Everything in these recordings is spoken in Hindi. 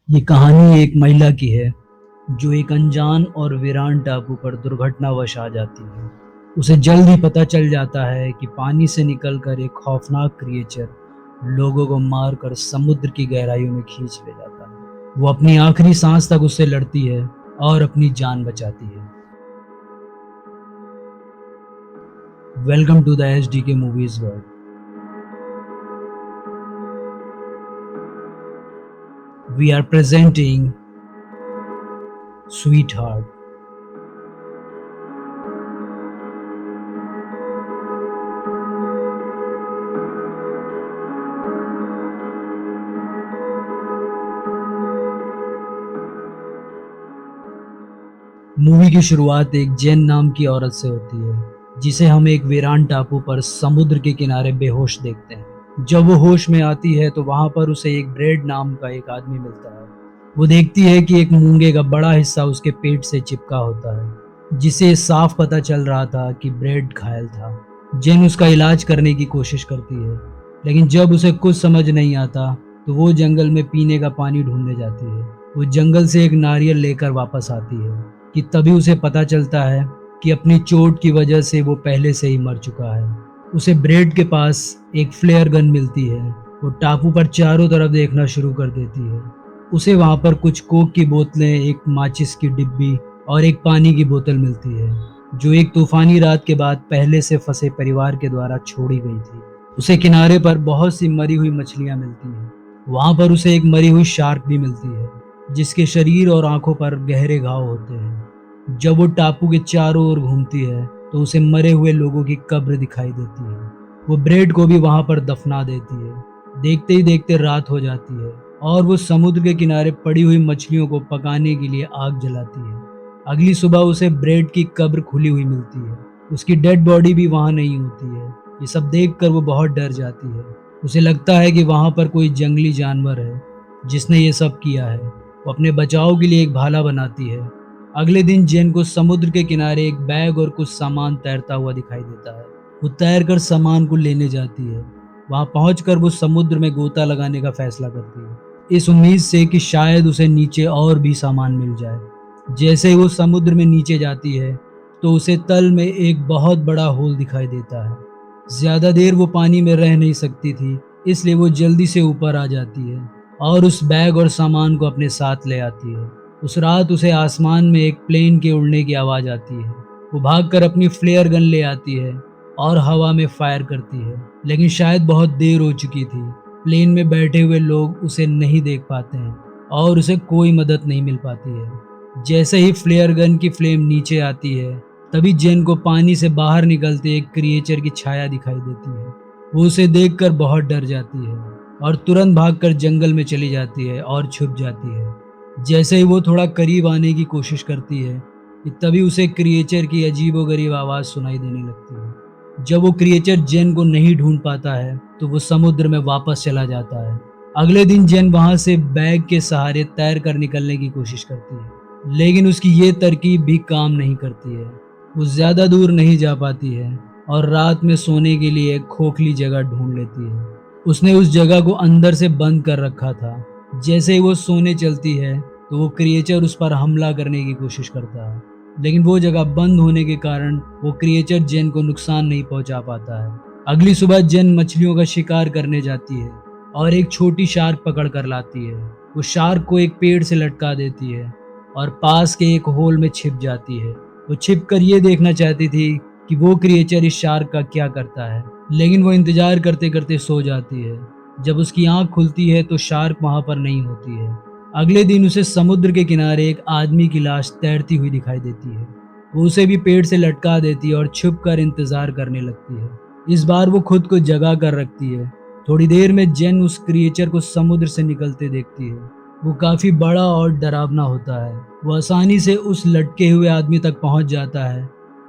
ये कहानी एक महिला की है जो एक अनजान और वीरान टापू पर दुर्घटनावश आ जाती है। उसे जल्द ही पता चल जाता है कि पानी से निकलकर एक खौफनाक क्रिएचर लोगों को मारकर समुद्र की गहराइयों में खींच ले जाता है। वो अपनी आखिरी सांस तक उससे लड़ती है और अपनी जान बचाती है। Welcome to the HDK movies world. We are presenting sweetheart. Movie की शुरुआत एक जेन नाम की औरत से होती है जिसे हम एक वीरान टापू पर समुद्र के किनारे बेहोश देखते हैं। जब वो होश में आती है तो वहां पर उसे एक ब्रेड नाम का एक आदमी मिलता है। वो देखती है कि एक मूंगे का बड़ा हिस्सा उसके पेट से चिपका होता है, जिसे साफ पता चल रहा था कि ब्रेड घायल था। जेन उसका इलाज करने की कोशिश करती है, लेकिन जब उसे कुछ समझ नहीं आता तो वो जंगल में पीने का पानी ढूंढने जाती है। वो जंगल से एक नारियल लेकर वापस आती है कि तभी उसे पता चलता है कि अपनी चोट की वजह से वो पहले से ही मर चुका है। उसे ब्रेड के पास एक फ्लेयर गन मिलती है। वो टापू पर चारों तरफ देखना शुरू कर देती है। उसे वहां पर कुछ कोक की बोतलें, एक माचिस की डिब्बी और एक पानी की बोतल मिलती है, जो एक तूफानी रात के बाद पहले से फंसे परिवार के द्वारा छोड़ी गई थी। उसे किनारे पर बहुत सी मरी हुई मछलियां मिलती हैं। वहां पर उसे एक मरी हुई शार्क भी मिलती है, जिसके शरीर और आंखों पर गहरे घाव होते हैं। जब वो टापू के चारों ओर घूमती है तो उसे मरे हुए लोगों की कब्र दिखाई देती है। वो ब्रेड को भी वहां पर दफना देती है। देखते ही देखते रात हो जाती है और वो समुद्र के किनारे पड़ी हुई मछलियों को पकाने के लिए आग जलाती है। अगली सुबह उसे ब्रेड की कब्र खुली हुई मिलती है। उसकी डेड बॉडी भी वहां नहीं होती है। ये सब देखकर वो बहुत डर जाती है। उसे लगता है कि वहां पर कोई जंगली जानवर है जिसने ये सब किया है। वो अपने बचाव के लिए एक भाला बनाती है। अगले दिन जेन को समुद्र के किनारे एक बैग और कुछ सामान तैरता हुआ दिखाई देता है। वो तैरकर सामान को लेने जाती है। वहां पहुंचकर वो समुद्र में गोता लगाने का फैसला करती है, इस उम्मीद से कि शायद उसे नीचे और भी सामान मिल जाए। जैसे ही वो समुद्र में नीचे जाती है तो उसे तल में एक बहुत बड़ा होल दिखाई देता है। ज्यादा देर वो पानी में रह नहीं सकती थी, इसलिए वो जल्दी से ऊपर आ जाती है और उस बैग और सामान को अपने साथ ले आती है। उस रात उसे आसमान में एक प्लेन के उड़ने की आवाज़ आती है। वो भागकर अपनी फ्लेयर गन ले आती है और हवा में फायर करती है, लेकिन शायद बहुत देर हो चुकी थी। प्लेन में बैठे हुए लोग उसे नहीं देख पाते हैं और उसे कोई मदद नहीं मिल पाती है। जैसे ही फ्लेयर गन की फ्लेम नीचे आती है, तभी जेन को पानी से बाहर निकलते एक क्रिएचर की छाया दिखाई देती है। वो उसे देखकर बहुत डर जाती है और तुरंत भागकर जंगल में चली जाती है और छुप जाती है। जैसे ही वो थोड़ा करीब आने की कोशिश करती है कि तभी उसे क्रिएचर की अजीबोगरीब आवाज़ सुनाई देने लगती है। जब वो क्रिएचर जेन को नहीं ढूंढ पाता है तो वो समुद्र में वापस चला जाता है। अगले दिन जेन वहां से बैग के सहारे तैर कर निकलने की कोशिश करती है, लेकिन उसकी ये तरकीब भी काम नहीं करती है। वो ज़्यादा दूर नहीं जा पाती है और रात में सोने के लिए एक खोखली जगह ढूंढ लेती है। उसने उस जगह को अंदर से बंद कर रखा था। जैसे ही वो सोने चलती है तो वो क्रिएचर उस पर हमला करने की कोशिश करता है, लेकिन वो जगह बंद होने के कारण वो क्रिएचर जेन को नुकसान नहीं पहुंचा पाता है। अगली सुबह जेन मछलियों का शिकार करने जाती है और एक छोटी शार्क पकड़ कर लाती है। वो शार्क को एक पेड़ से लटका देती है और पास के एक होल में छिप जाती है। वो छिप कर ये देखना चाहती थी कि वो क्रिएचर इस शार्क का क्या करता है, लेकिन वो इंतजार करते करते सो जाती है। जब उसकी आंख खुलती है तो शार्क वहां पर नहीं होती है। अगले दिन उसे समुद्र के किनारे एक आदमी की लाश तैरती हुई दिखाई देती है। वो उसे भी पेड़ से लटका देती है और छुप कर इंतजार करने लगती है। इस बार वो खुद को जगा कर रखती है। थोड़ी देर में जेन उस क्रिएचर को समुद्र से निकलते देखती है। वो काफी बड़ा और डरावना होता है। वो आसानी से उस लटके हुए आदमी तक पहुंच जाता है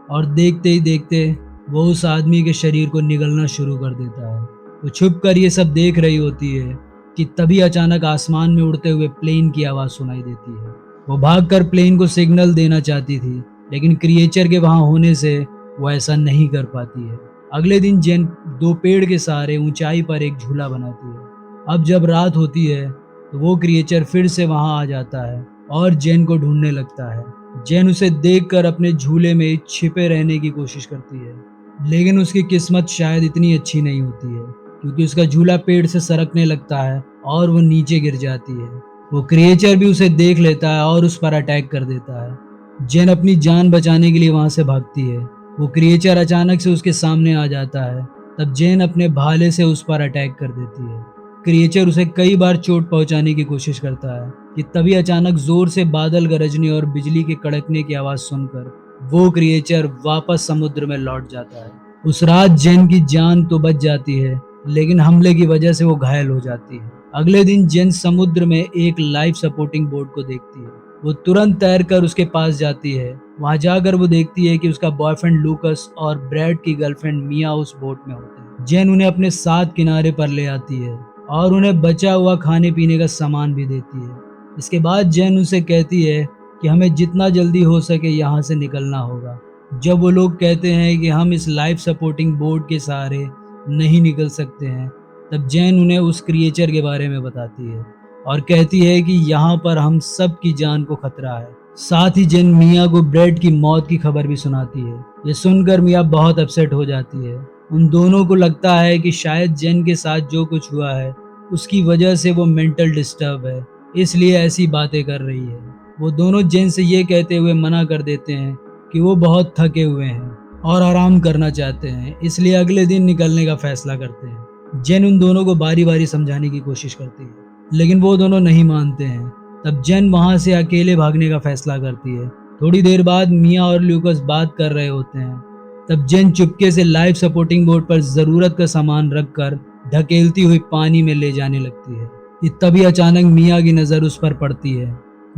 और देखते ही देखते वो उस आदमी के शरीर को निगलना शुरू कर देता है। वो छुप कर ये सब देख रही होती है कि तभी अचानक आसमान में उड़ते हुए प्लेन की आवाज़ सुनाई देती है। वो भागकर प्लेन को सिग्नल देना चाहती थी, लेकिन क्रिएचर के वहां होने से वो ऐसा नहीं कर पाती है। अगले दिन जेन दो पेड़ के सहारे ऊंचाई पर एक झूला बनाती है। अब जब रात होती है तो वो क्रिएचर फिर से वहां आ जाता है और जेन को ढूंढने लगता है। जेन उसे देखकर अपने झूले में छिपे रहने की कोशिश करती है, लेकिन उसकी किस्मत शायद इतनी अच्छी नहीं होती है, क्योंकि उसका झूला पेड़ से सरकने लगता है और वो नीचे गिर जाती है। वो क्रिएचर भी उसे देख लेता है और उस पर अटैक कर देता है। जेन अपनी जान बचाने के लिए वहां से भागती है। वो क्रिएचर अचानक से उसके सामने आ जाता है। तब जेन अपने भाले से उस पर अटैक कर देती है। क्रिएचर उसे कई बार चोट पहुंचाने की कोशिश करता है कि तभी अचानक जोर से बादल गरजने और बिजली के कड़कने की आवाज सुनकर वो क्रिएचर वापस समुद्र में लौट जाता है। उस रात जेन की जान तो बच जाती है, लेकिन हमले की वजह से वो घायल हो जाती है। अगले दिन जेन समुद्र में एक लाइफ सपोर्टिंग बोट को देखती है। वो तुरंत तैरकर उसके पास जाती है। वहां जाकर वो देखती है कि उसका बॉयफ्रेंड लूकस और ब्रैड की गर्लफ्रेंड मिया उस बोट में होते हैं। जेन उन्हें अपने साथ किनारे पर ले आती है और उन्हें बचा हुआ खाने पीने का सामान भी देती है। इसके बाद जेन उसे कहती है कि हमें जितना जल्दी हो सके यहाँ से निकलना होगा। जब वो लोग कहते हैं कि हम इस लाइफ सपोर्टिंग बोर्ड के सहारे नहीं निकल सकते हैं, तब जेन उन्हें उस क्रिएचर के बारे में बताती है और कहती है कि यहाँ पर हम सब की जान को खतरा है। साथ ही जेन मिया को ब्रेड की मौत की खबर भी सुनाती है। ये सुनकर मिया बहुत अपसेट हो जाती है। उन दोनों को लगता है कि शायद जेन के साथ जो कुछ हुआ है उसकी वजह से वो मेंटल डिस्टर्ब है, इसलिए ऐसी बातें कर रही है। वो दोनों जेन से ये कहते हुए मना कर देते हैं कि वो बहुत थके हुए हैं और आराम करना चाहते हैं, इसलिए अगले दिन निकलने का फैसला करते हैं। जेन उन दोनों को बारी बारी समझाने की कोशिश करती है, लेकिन वो दोनों नहीं मानते हैं। तब जेन वहां से अकेले भागने का फैसला करती है। थोड़ी देर बाद मिया और ल्यूकस बात कर रहे होते हैं। तब जेन चुपके से लाइफ सपोर्टिंग बोर्ड पर जरूरत का सामान रखकर ढकेलती हुई पानी में ले जाने लगती है कि तभी अचानक मिया की नजर उस पर पड़ती है।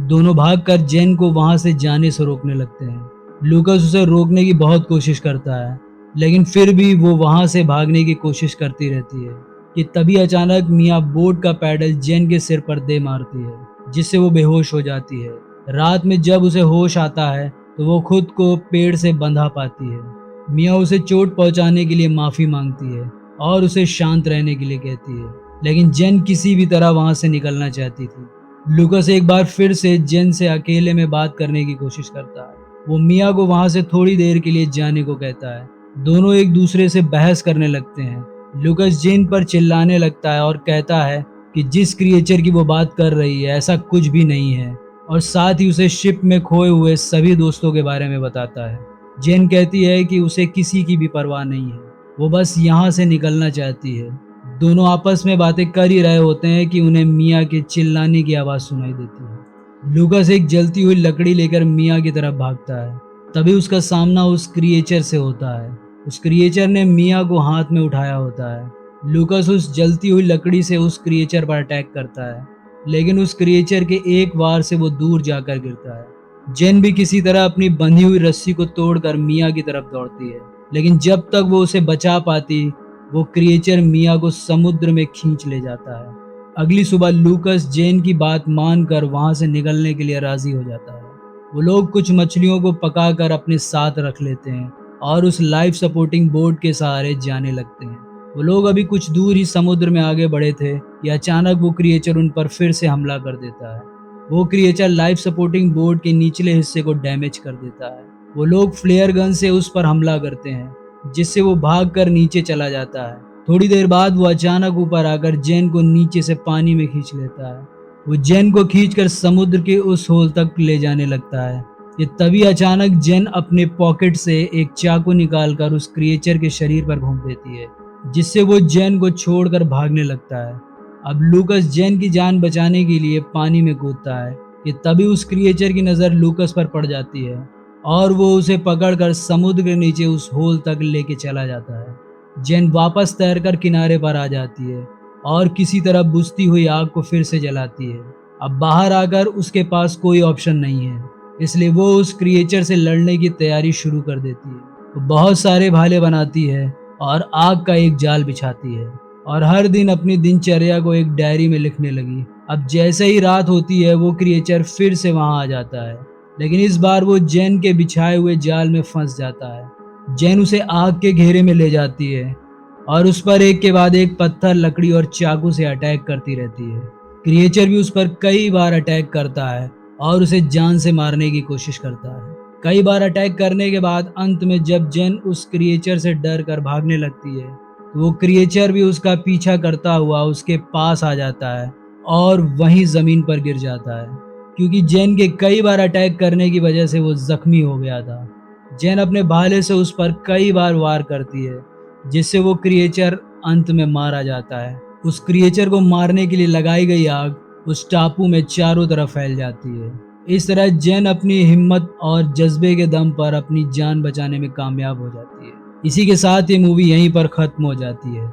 दोनों भागकर जेन को वहां से जाने से रोकने लगते हैं। लूकस उसे रोकने की बहुत कोशिश करता है, लेकिन फिर भी वो वहां से भागने की कोशिश करती रहती है कि तभी अचानक मिया बोट का पैडल जेन के सिर पर दे मारती है, जिससे वो बेहोश हो जाती है। रात में जब उसे होश आता है तो वो खुद को पेड़ से बंधा पाती है। मिया उसे चोट पहुंचाने के लिए माफी मांगती है और उसे शांत रहने के लिए कहती है, लेकिन जेन किसी भी तरह वहां से निकलना चाहती थी। लूकस एक बार फिर से जेन से अकेले में बात करने की कोशिश करता है। वो मिया को वहां से थोड़ी देर के लिए जाने को कहता है। दोनों एक दूसरे से बहस करने लगते हैं। लूकस जेन पर चिल्लाने लगता है और कहता है कि जिस क्रिएचर की वो बात कर रही है ऐसा कुछ भी नहीं है, और साथ ही उसे शिप में खोए हुए सभी दोस्तों के बारे में बताता है। जेन कहती है कि उसे किसी की भी परवाह नहीं है, वो बस यहाँ से निकलना चाहती है। दोनों आपस में बातें कर ही रहे होते हैं कि उन्हें मिया के चिल्लाने की आवाज़ सुनाई देती है। लूकस एक जलती हुई लकड़ी लेकर मिया की तरफ भागता है। तभी उसका सामना उस क्रिएचर से होता है। उस क्रिएचर ने मिया को हाथ में उठाया होता है। लूकस उस जलती हुई लकड़ी से उस क्रिएचर पर अटैक करता है, लेकिन उस क्रिएचर के एक वार से वो दूर जाकर गिरता है। जेन भी किसी तरह अपनी बंधी हुई रस्सी को तोड़कर मिया की तरफ दौड़ती है, लेकिन जब तक वो उसे बचा पाती, वो क्रिएचर मिया को समुद्र में खींच ले जाता है। अगली सुबह लूकस जेन की बात मानकर वहां से निकलने के लिए राजी हो जाता है। वो लोग कुछ मछलियों को पकाकर अपने साथ रख लेते हैं और उस लाइफ सपोर्टिंग बोट के सहारे जाने लगते हैं। वो लोग अभी कुछ दूर ही समुद्र में आगे बढ़े थे कि अचानक वो क्रिएचर उन पर फिर से हमला कर देता है। वो क्रिएचर लाइफ सपोर्टिंग बोट के निचले हिस्से को डैमेज कर देता है। वो लोग फ्लेयर गन से उस पर हमला करते हैं, जिससे वो भागकर नीचे चला जाता है। थोड़ी देर बाद वो अचानक ऊपर आकर जेन को नीचे से पानी में खींच लेता है। वो जेन को खींचकर समुद्र के उस होल तक ले जाने लगता है कि तभी अचानक जेन अपने पॉकेट से एक चाकू निकालकर उस क्रिएचर के शरीर पर घूम देती है, जिससे वो जेन को छोड़कर भागने लगता है। अब लूकस जेन की जान बचाने के लिए पानी में कूदता है कि तभी उस क्रिएचर की नज़र लूकस पर पड़ जाती है और वो उसे पकड़कर समुद्र के नीचे उस होल तक लेके चला जाता है। जेन वापस तैरकर किनारे पर आ जाती है और किसी तरह बुझती हुई आग को फिर से जलाती है। अब बाहर आकर उसके पास कोई ऑप्शन नहीं है, इसलिए वो उस क्रिएचर से लड़ने की तैयारी शुरू कर देती है। वो बहुत सारे भाले बनाती है और आग का एक जाल बिछाती है और हर दिन अपनी दिनचर्या को एक डायरी में लिखने लगी। अब जैसे ही रात होती है वो क्रिएचर फिर से वहां आ जाता है, लेकिन इस बार वो जेन के बिछाए हुए जाल में फंस जाता है। जेन उसे आग के घेरे में ले जाती है और उस पर एक के बाद एक पत्थर, लकड़ी और चाकू से अटैक करती रहती है। क्रिएचर भी उस पर कई बार अटैक करता है और उसे जान से मारने की कोशिश करता है। कई बार अटैक करने के बाद अंत में जब जेन उस क्रिएचर से डर कर भागने लगती है, तो वो क्रिएचर भी उसका पीछा करता हुआ उसके पास आ जाता है और वहीं जमीन पर गिर जाता है, क्योंकि जेन के कई बार अटैक करने की वजह से वो जख्मी हो गया था। जेन अपने भाले से उस पर कई बार वार करती है, जिससे वो क्रिएचर अंत में मारा जाता है। उस क्रिएचर को मारने के लिए लगाई गई आग उस टापू में चारों तरफ फैल जाती है। इस तरह जेन अपनी हिम्मत और जज्बे के दम पर अपनी जान बचाने में कामयाब हो जाती है। इसी के साथ ये मूवी यहीं पर खत्म हो जाती है।